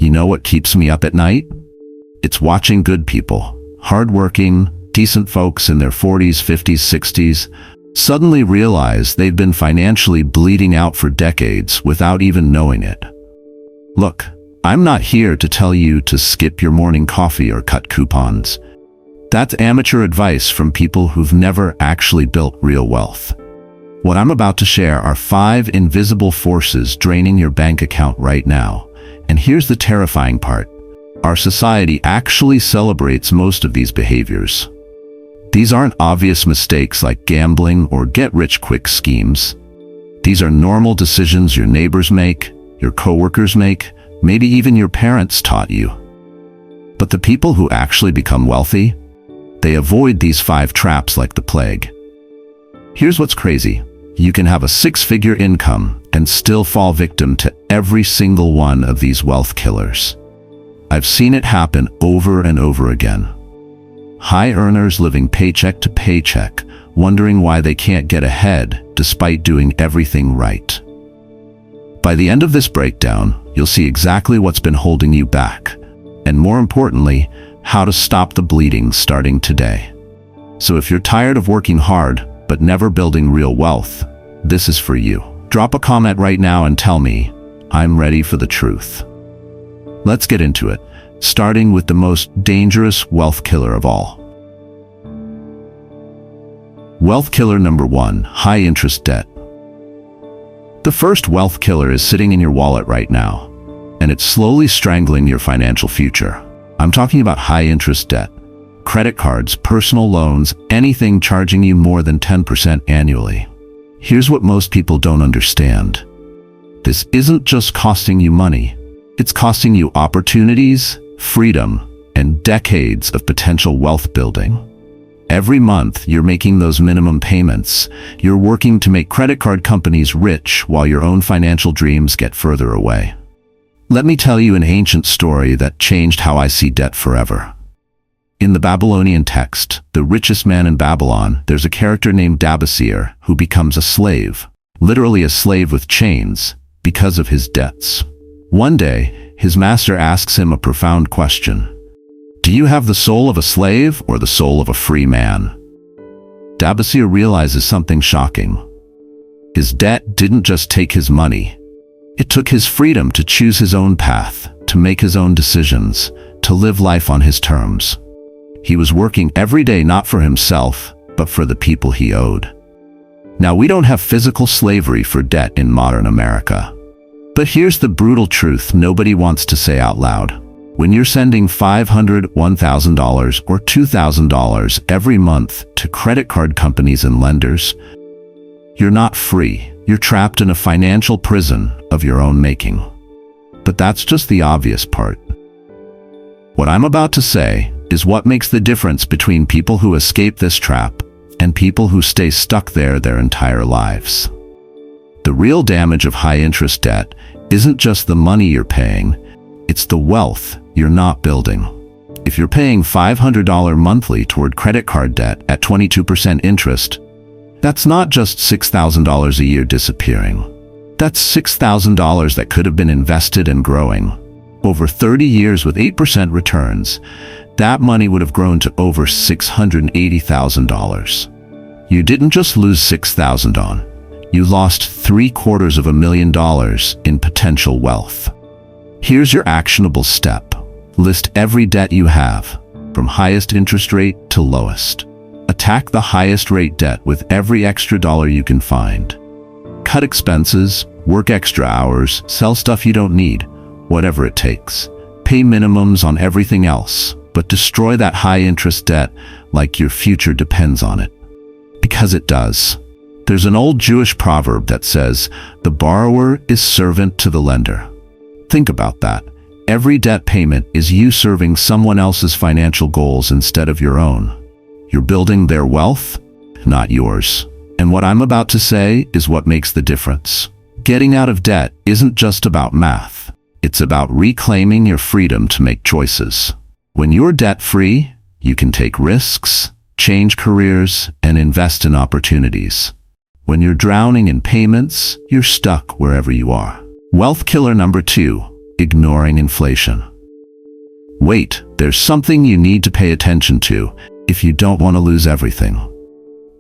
You know what keeps me up at night? It's watching good people, hardworking, decent folks in their 40s, 50s, 60s, suddenly realize they've been financially bleeding out for decades without even knowing it. Look, I'm not here to tell you to skip your morning coffee or cut coupons. That's amateur advice from people who've never actually built real wealth. What I'm about to share are 5 invisible forces draining your bank account right now. And here's the terrifying part. Our society actually celebrates most of these behaviors. These aren't obvious mistakes like gambling or get-rich-quick schemes. These are normal decisions your neighbors make, your coworkers make, maybe even your parents taught you. But the people who actually become wealthy, they avoid these 5 traps like the plague. Here's what's crazy. You can have a 6-figure income and still fall victim to every single one of these wealth killers. I've seen it happen over and over again. High earners living paycheck to paycheck, wondering why they can't get ahead despite doing everything right. By the end of this breakdown, you'll see exactly what's been holding you back, and more importantly, how to stop the bleeding starting today. So if you're tired of working hard but never building real wealth, this is for you. Drop a comment right now and tell me, I'm ready for the truth. Let's get into it, starting with the most dangerous wealth killer of all. Wealth killer number 1, high interest debt. The first wealth killer is sitting in your wallet right now, and it's slowly strangling your financial future. I'm talking about high interest debt. Credit cards, personal loans, anything charging you more than 10% annually. Here's what most people don't understand. This isn't just costing you money. It's costing you opportunities, freedom, and decades of potential wealth building. Every month, you're making those minimum payments. You're working to make credit card companies rich while your own financial dreams get further away. Let me tell you an ancient story that changed how I see debt forever. In the Babylonian text, The Richest Man in Babylon, there's a character named Dabasir who becomes a slave, literally a slave with chains, because of his debts. One day, his master asks him a profound question. Do you have the soul of a slave or the soul of a free man? Dabasir realizes something shocking. His debt didn't just take his money. It took his freedom to choose his own path, to make his own decisions, to live life on his terms. He was working every day not for himself, but for the people he owed. Now, we don't have physical slavery for debt in modern America. But here's the brutal truth nobody wants to say out loud. When you're sending $500, $1,000, or $2,000 every month to credit card companies and lenders, you're not free. You're trapped in a financial prison of your own making. But that's just the obvious part. What I'm about to say is what makes the difference between people who escape this trap and people who stay stuck there their entire lives. The real damage of high-interest debt isn't just the money you're paying, it's the wealth you're not building. If you're paying $500 monthly toward credit card debt at 22% interest, that's not just $6,000 a year disappearing. That's $6,000 that could have been invested and growing. Over 30 years with 8% returns, that money would have grown to over $680,000. You didn't just lose $6,000 on. You lost $750,000 in potential wealth. Here's your actionable step. List every debt you have, from highest interest rate to lowest. Attack the highest rate debt with every extra dollar you can find. Cut expenses, work extra hours, sell stuff you don't need, whatever it takes. Pay minimums on everything else, but destroy that high-interest debt like your future depends on it. Because it does. There's an old Jewish proverb that says, "The borrower is servant to the lender." Think about that. Every debt payment is you serving someone else's financial goals instead of your own. You're building their wealth, not yours. And what I'm about to say is what makes the difference. Getting out of debt isn't just about math. It's about reclaiming your freedom to make choices. When you're debt-free, you can take risks, change careers, and invest in opportunities. When you're drowning in payments, you're stuck wherever you are. Wealth killer number 2, ignoring inflation. Wait, there's something you need to pay attention to if you don't want to lose everything.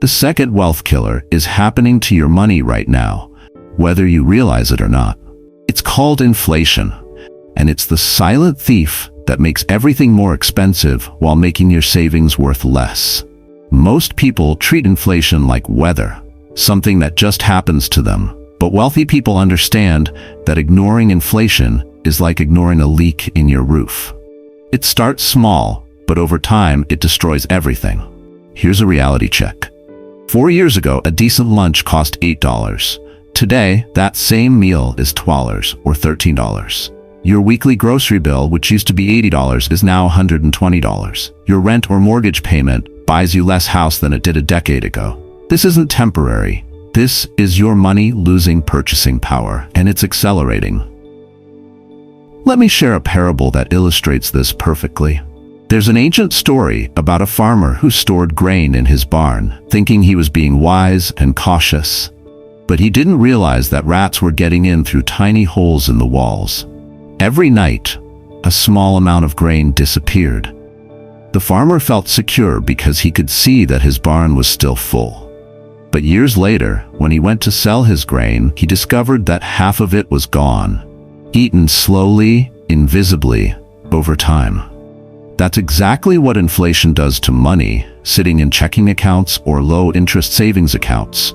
The second wealth killer is happening to your money right now, whether you realize it or not. It's called inflation, and it's the silent thief that makes everything more expensive while making your savings worth less. Most people treat inflation like weather, something that just happens to them. But wealthy people understand that ignoring inflation is like ignoring a leak in your roof. It starts small, but over time it destroys everything. Here's a reality check. 4 years ago, a decent lunch cost $8. Today, that same meal is $12 or $13. Your weekly grocery bill, which used to be $80, is now $120. Your rent or mortgage payment buys you less house than it did a decade ago. This isn't temporary. This is your money losing purchasing power, and it's accelerating. Let me share a parable that illustrates this perfectly. There's an ancient story about a farmer who stored grain in his barn, thinking he was being wise and cautious. But he didn't realize that rats were getting in through tiny holes in the walls. Every night, a small amount of grain disappeared. The farmer felt secure because he could see that his barn was still full. But years later, when he went to sell his grain, he discovered that half of it was gone, eaten slowly, invisibly, over time. That's exactly what inflation does to money, sitting in checking accounts or low-interest savings accounts.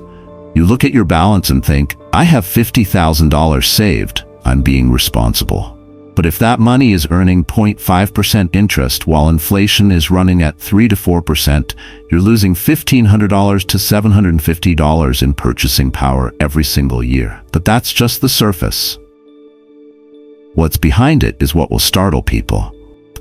You look at your balance and think, I have $50,000 saved, I'm being responsible. But if that money is earning 0.5% interest while inflation is running at 3 to 4%, you're losing $1,500 to $750 in purchasing power every single year. But that's just the surface. What's behind it is what will startle people.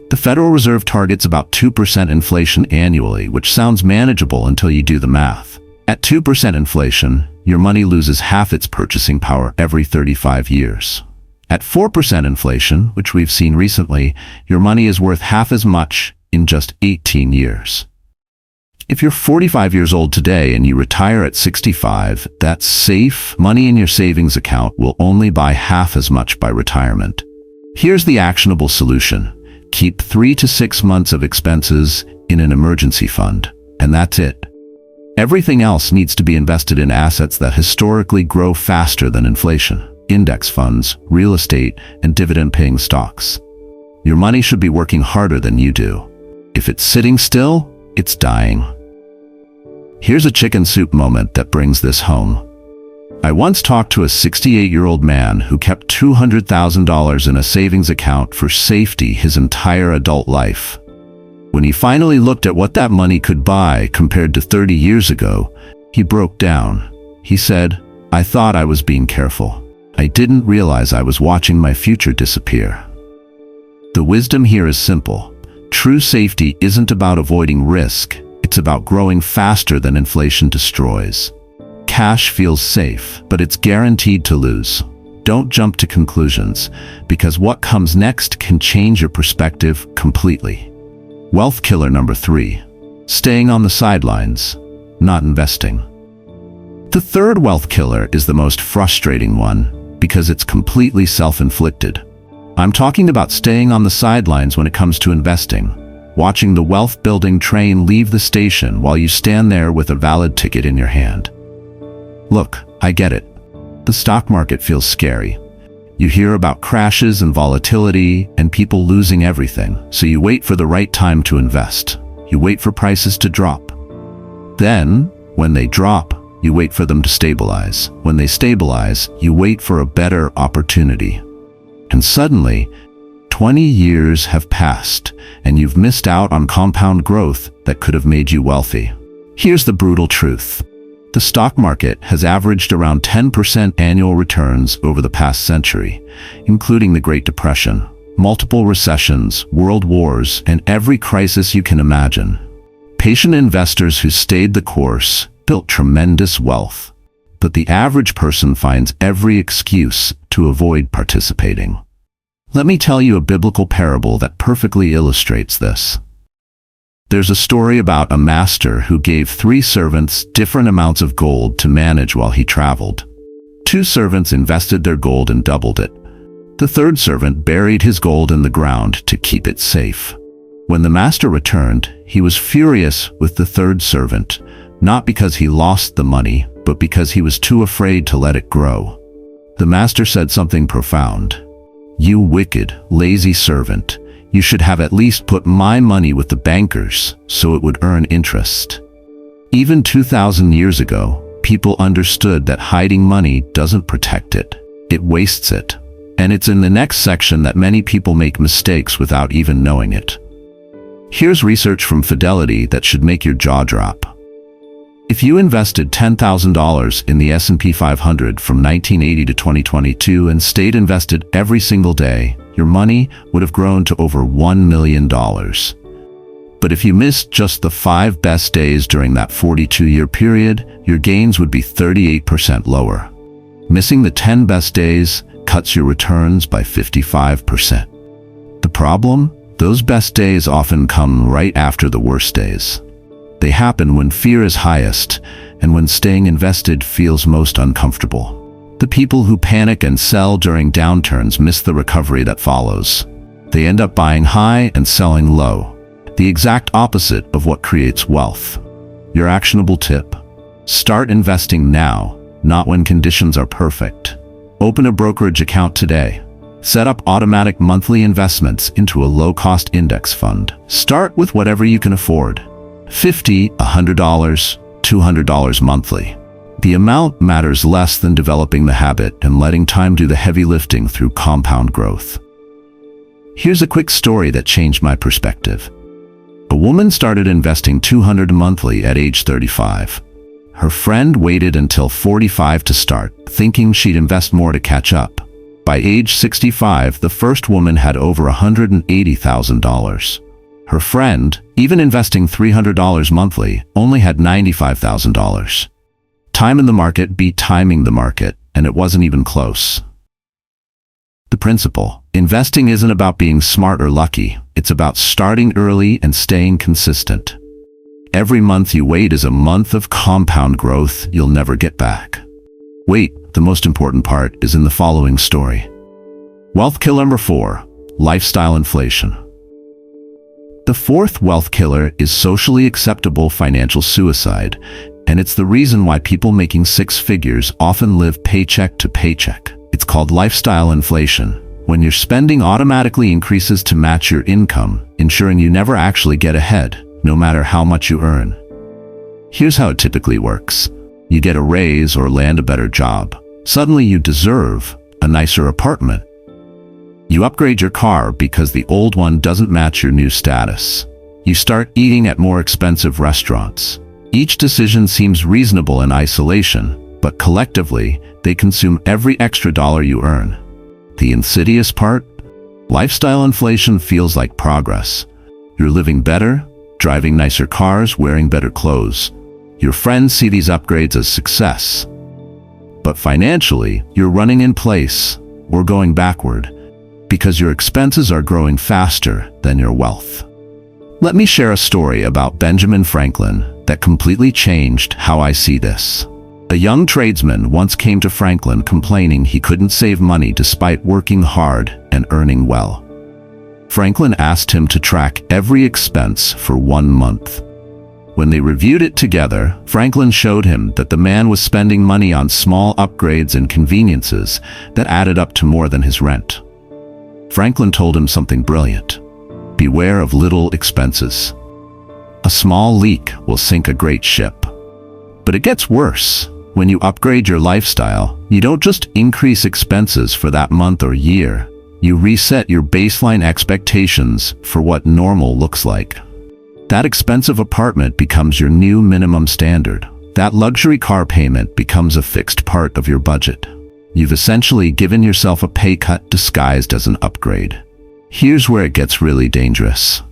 The Federal Reserve targets about 2% inflation annually, which sounds manageable until you do the math. At 2% inflation, your money loses half its purchasing power every 35 years. At 4% inflation, which we've seen recently, your money is worth half as much in just 18 years. If you're 45 years old today and you retire at 65, that safe money in your savings account will only buy half as much by retirement. Here's the actionable solution. Keep 3 to 6 months of expenses in an emergency fund, and that's it. Everything else needs to be invested in assets that historically grow faster than inflation. Index funds, real estate, and dividend-paying stocks. Your money should be working harder than you do. If it's sitting still, it's dying. Here's a chicken soup moment that brings this home. I once talked to a 68-year-old man who kept $200,000 in a savings account for safety his entire adult life. When he finally looked at what that money could buy compared to 30 years ago, he broke down. He said, "I thought I was being careful. I didn't realize I was watching my future disappear." The wisdom here is simple. True safety isn't about avoiding risk. It's about growing faster than inflation destroys. Cash feels safe, but it's guaranteed to lose. Don't jump to conclusions, because what comes next can change your perspective completely. Wealth killer number 3. Staying on the sidelines, not investing. The third wealth killer is the most frustrating one, because it's completely self-inflicted. I'm talking about staying on the sidelines when it comes to investing, watching the wealth-building train leave the station while you stand there with a valid ticket in your hand. Look, I get it. The stock market feels scary. You hear about crashes and volatility and people losing everything, so you wait for the right time to invest. You wait for prices to drop. Then, when they drop, you wait for them to stabilize. When they stabilize, you wait for a better opportunity. And suddenly, 20 years have passed, and you've missed out on compound growth that could have made you wealthy. Here's the brutal truth. The stock market has averaged around 10% annual returns over the past century, including the Great Depression, multiple recessions, world wars, and every crisis you can imagine. Patient investors who stayed the course built tremendous wealth, but the average person finds every excuse to avoid participating. Let me tell you a biblical parable that perfectly illustrates this. There's a story about a master who gave 3 servants different amounts of gold to manage while he traveled. 2 servants invested their gold and doubled it. The third servant buried his gold in the ground to keep it safe. When the master returned, he was furious with the third servant, not because he lost the money, but because he was too afraid to let it grow. The master said something profound. "You wicked, lazy servant, you should have at least put my money with the bankers so it would earn interest." Even 2,000 years ago, people understood that hiding money doesn't protect it, it wastes it. And it's in the next section that many people make mistakes without even knowing it. Here's research from Fidelity that should make your jaw drop. If you invested $10,000 in the S&P 500 from 1980 to 2022 and stayed invested every single day, your money would have grown to over $1 million. But if you missed just the 5 best days during that 42-year period, your gains would be 38% lower. Missing the 10 best days cuts your returns by 55%. The problem? Those best days often come right after the worst days. They happen when fear is highest and when staying invested feels most uncomfortable. The people who panic and sell during downturns miss the recovery that follows. They end up buying high and selling low, the exact opposite of what creates wealth. Your actionable tip: start investing now, not when conditions are perfect. Open a brokerage account today. Set up automatic monthly investments into a low-cost index fund. Start with whatever you can afford. $50, $100, $200 monthly. The amount matters less than developing the habit and letting time do the heavy lifting through compound growth. Here's a quick story that changed my perspective. A woman started investing $200 monthly at age 35. Her friend waited until 45 to start, thinking she'd invest more to catch up. By age 65, the first woman had over $180,000. Her friend, even investing $300 monthly, only had $95,000. Time in the market beat timing the market, and it wasn't even close. The principle: investing isn't about being smart or lucky, it's about starting early and staying consistent. Every month you wait is a month of compound growth you'll never get back. Wait, the most important part is in the following story. Wealth killer number 4, lifestyle inflation. The fourth wealth killer is socially acceptable financial suicide, and it's the reason why people making 6 figures often live paycheck to paycheck. It's called lifestyle inflation, when your spending automatically increases to match your income, ensuring you never actually get ahead, no matter how much you earn. Here's how it typically works. You get a raise or land a better job. Suddenly you deserve a nicer apartment. You upgrade your car because the old one doesn't match your new status. You start eating at more expensive restaurants. Each decision seems reasonable in isolation, but collectively, they consume every extra dollar you earn. The insidious part? Lifestyle inflation feels like progress. You're living better, driving nicer cars, wearing better clothes. Your friends see these upgrades as success. But financially, you're running in place or going backward because your expenses are growing faster than your wealth. Let me share a story about Benjamin Franklin that completely changed how I see this. A young tradesman once came to Franklin complaining he couldn't save money despite working hard and earning well. Franklin asked him to track every expense for 1 month. When they reviewed it together, Franklin showed him that the man was spending money on small upgrades and conveniences that added up to more than his rent. Franklin told him something brilliant. Beware of little expenses. A small leak will sink a great ship. But it gets worse. When you upgrade your lifestyle, you don't just increase expenses for that month or year. You reset your baseline expectations for what normal looks like. That expensive apartment becomes your new minimum standard. That luxury car payment becomes a fixed part of your budget. You've essentially given yourself a pay cut disguised as an upgrade. Here's where it gets really dangerous.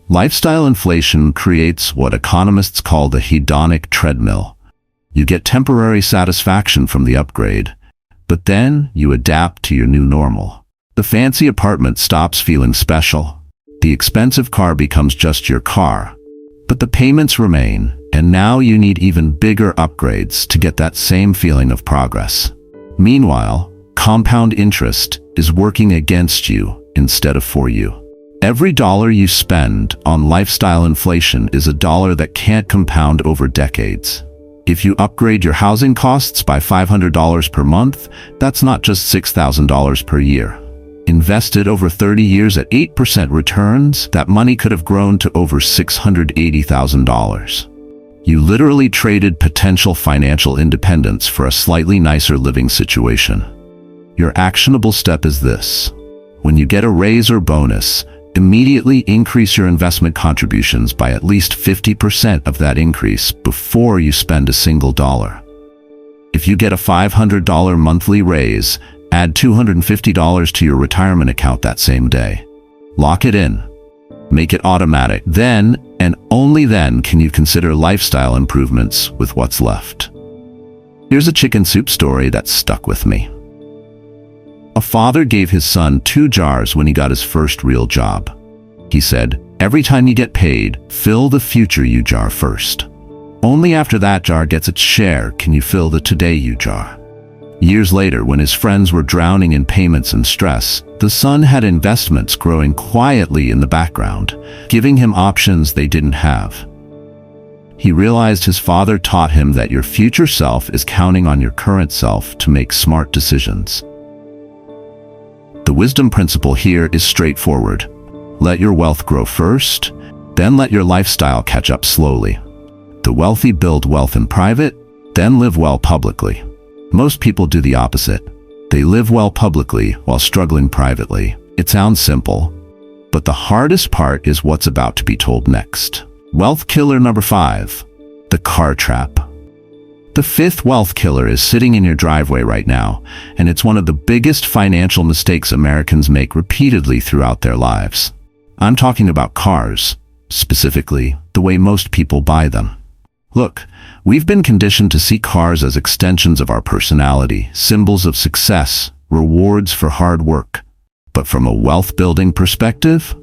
Lifestyle inflation creates what economists call the hedonic treadmill. You get temporary satisfaction from the upgrade, but then you adapt to your new normal. The fancy apartment stops feeling special. The expensive car becomes just your car, but the payments remain, and now you need even bigger upgrades to get that same feeling of progress. Meanwhile, compound interest is working against you instead of for you. Every dollar you spend on lifestyle inflation is a dollar that can't compound over decades. If you upgrade your housing costs by $500 per month, that's not just $6,000 per year. Invested over 30 years at 8% returns, that money could have grown to over $680,000. You literally traded potential financial independence for a slightly nicer living situation. Your actionable step is this. When you get a raise or bonus, immediately increase your investment contributions by at least 50% of that increase before you spend a single dollar. If you get a $500 monthly raise, add $250 to your retirement account that same day. Lock it in. Make it automatic. Then, and only then, can you consider lifestyle improvements with what's left. Here's a chicken soup story that stuck with me. A father gave his son 2 jars when he got his first real job. He said, "Every time you get paid, fill the future you jar first. Only after that jar gets its share can you fill the today you jar." Years later, when his friends were drowning in payments and stress, the son had investments growing quietly in the background, giving him options they didn't have. He realized his father taught him that your future self is counting on your current self to make smart decisions. The wisdom principle here is straightforward. Let your wealth grow first, then let your lifestyle catch up slowly. The wealthy build wealth in private, then live well publicly. Most people do the opposite. They live well publicly while struggling privately. It sounds simple, but the hardest part is what's about to be told next. Wealth killer number 5, the car trap. The 5th wealth killer is sitting in your driveway right now, and it's one of the biggest financial mistakes Americans make repeatedly throughout their lives. I'm talking about cars, specifically the way most people buy them. Look, we've been conditioned to see cars as extensions of our personality, symbols of success, rewards for hard work. But from a wealth-building perspective,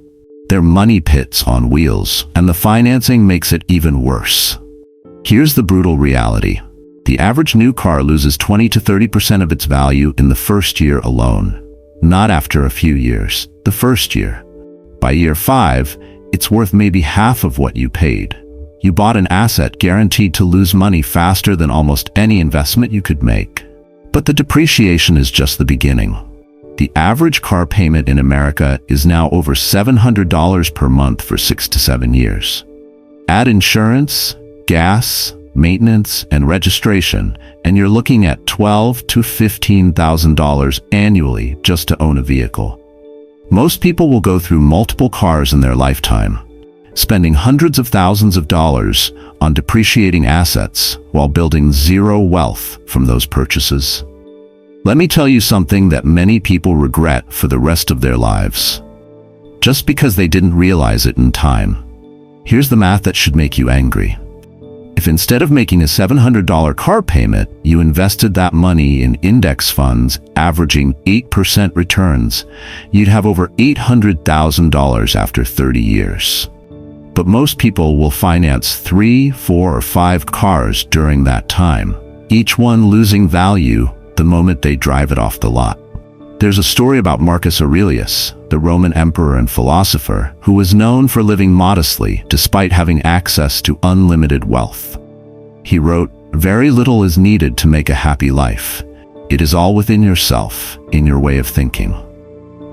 they're money pits on wheels, and the financing makes it even worse. Here's the brutal reality. The average new car loses 20 to 30% of its value in the first year alone. Not after a few years, the first year. By year 5, it's worth maybe half of what you paid. You bought an asset guaranteed to lose money faster than almost any investment you could make. But the depreciation is just the beginning. The average car payment in America is now over $700 per month for 6 to 7 years. Add insurance, gas, maintenance, and registration, and you're looking at $12,000 to $15,000 annually just to own a vehicle. Most people will go through multiple cars in their lifetime, spending hundreds of thousands of dollars on depreciating assets while building zero wealth from those purchases. Let me tell you something that many people regret for the rest of their lives, just because they didn't realize it in time. Here's the math that should make you angry. If instead of making a $700 car payment, you invested that money in index funds averaging 8% returns, you'd have over $800,000 after 30 years. But most people will finance 3, 4, or 5 cars during that time, each one losing value the moment they drive it off the lot. There's a story about Marcus Aurelius, the Roman emperor and philosopher, who was known for living modestly despite having access to unlimited wealth. He wrote, "Very little is needed to make a happy life. It is all within yourself, in your way of thinking."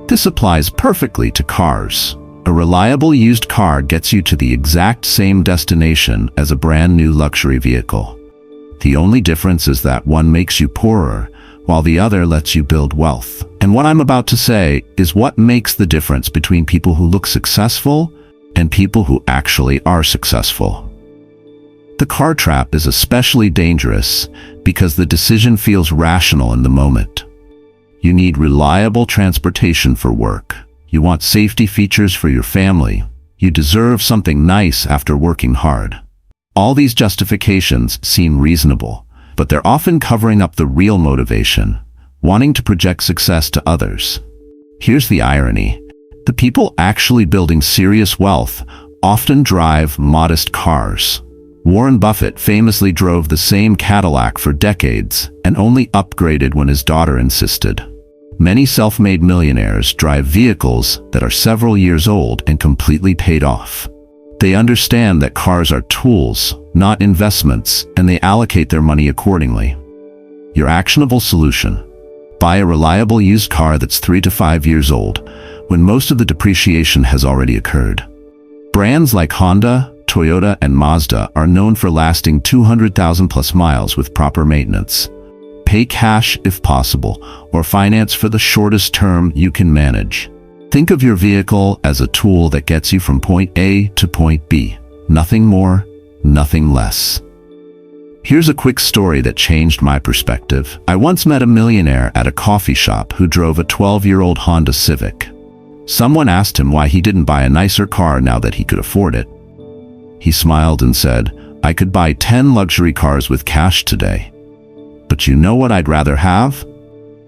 This applies perfectly to cars. A reliable used car gets you to the exact same destination as a brand new luxury vehicle. The only difference is that one makes you poorer, while the other lets you build wealth. And what I'm about to say is what makes the difference between people who look successful and people who actually are successful. The car trap is especially dangerous because the decision feels rational in the moment. You need reliable transportation for work. You want safety features for your family. You deserve something nice after working hard. All these justifications seem reasonable, but they're often covering up the real motivation, wanting to project success to others. Here's the irony. The people actually building serious wealth often drive modest cars. Warren Buffett famously drove the same Cadillac for decades and only upgraded when his daughter insisted. Many self-made millionaires drive vehicles that are several years old and completely paid off. They understand that cars are tools, not investments, and they allocate their money accordingly. Your actionable solution: buy a reliable used car that's 3 to 5 years old, when most of the depreciation has already occurred. Brands like Honda, Toyota, and Mazda are known for lasting 200,000 plus miles with proper maintenance. Pay cash if possible, or finance for the shortest term you can manage. Think of your vehicle as a tool that gets you from point A to point B. Nothing more, nothing less. Here's a quick story that changed my perspective. I once met a millionaire at a coffee shop who drove a 12-year-old Honda Civic. Someone asked him why he didn't buy a nicer car now that he could afford it. He smiled and said, "I could buy 10 luxury cars with cash today. But you know what I'd rather have?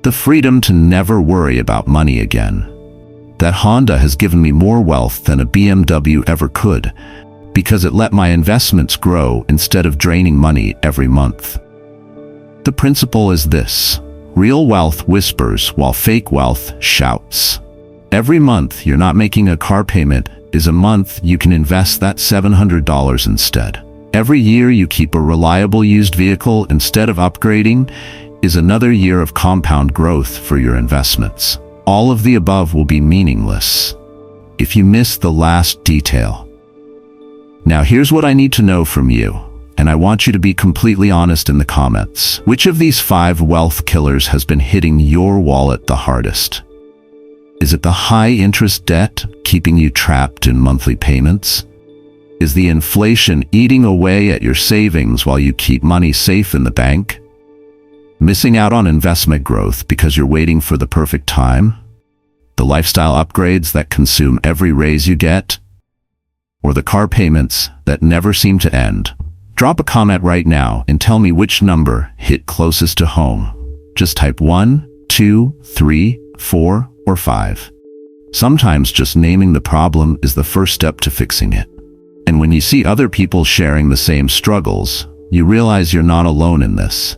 The freedom to never worry about money again. That Honda has given me more wealth than a BMW ever could, because it let my investments grow instead of draining money every month." The principle is this: real wealth whispers while fake wealth shouts. Every month you're not making a car payment is a month you can invest that $700 instead. Every year you keep a reliable used vehicle instead of upgrading is another year of compound growth for your investments. All of the above will be meaningless if you miss the last detail. Now here's what I need to know from you, and I want you to be completely honest in the comments. Which of these 5 wealth killers has been hitting your wallet the hardest? Is it the high-interest debt keeping you trapped in monthly payments? Is the inflation eating away at your savings while you keep money safe in the bank? Missing out on investment growth because you're waiting for the perfect time? The lifestyle upgrades that consume every raise you get? Or the car payments that never seem to end? Drop a comment right now and tell me which number hit closest to home. Just type 1, 2, 3, 4, or 5. Sometimes just naming the problem is the first step to fixing it. And when you see other people sharing the same struggles, you realize you're not alone in this.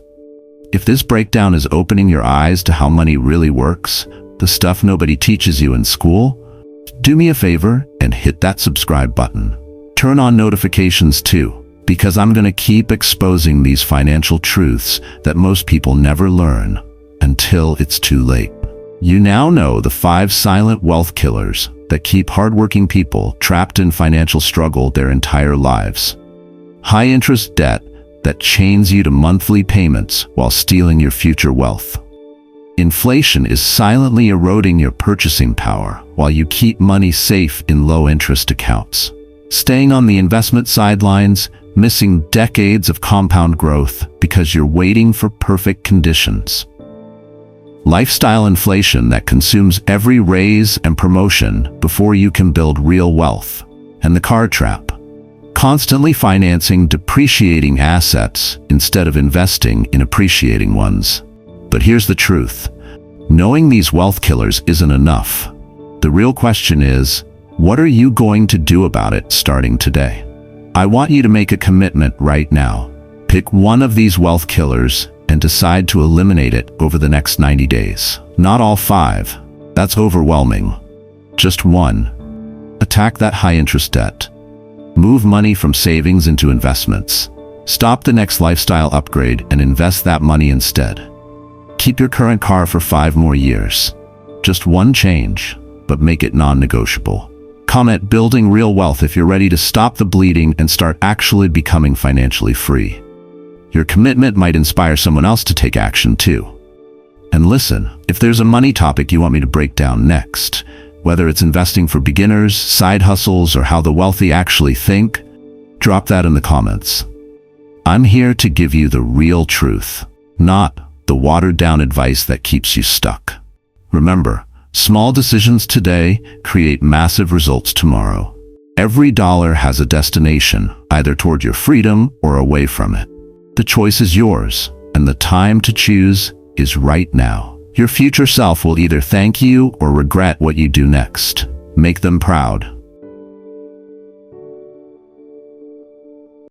If this breakdown is opening your eyes to how money really works, the stuff nobody teaches you in school, do me a favor and hit that subscribe button. Turn on notifications too, because I'm going to keep exposing these financial truths that most people never learn until it's too late. You now know the 5 silent wealth killers that keep hardworking people trapped in financial struggle their entire lives. High-interest debt that chains you to monthly payments while stealing your future wealth. Inflation is silently eroding your purchasing power while you keep money safe in low-interest accounts. Staying on the investment sidelines, missing decades of compound growth because you're waiting for perfect conditions. Lifestyle inflation that consumes every raise and promotion before you can build real wealth. And the car trap. Constantly financing depreciating assets instead of investing in appreciating ones. But here's the truth. Knowing these wealth killers isn't enough. The real question is, what are you going to do about it starting today? I want you to make a commitment right now. Pick one of these wealth killers and decide to eliminate it over the next 90 days. Not all 5. That's overwhelming. Just one. Attack that high-interest debt. Move money from savings into investments. Stop the next lifestyle upgrade and invest that money instead. Keep your current car for 5 more years. Just one change, but make it non-negotiable. Comment "building real wealth" if you're ready to stop the bleeding and start actually becoming financially free. Your commitment might inspire someone else to take action too. And listen, if there's a money topic you want me to break down next, whether it's investing for beginners, side hustles, or how the wealthy actually think, drop that in the comments. I'm here to give you the real truth, not the watered-down advice that keeps you stuck. Remember, small decisions today create massive results tomorrow. Every dollar has a destination, either toward your freedom or away from it. The choice is yours, and the time to choose is right now. Your future self will either thank you or regret what you do next. Make them proud.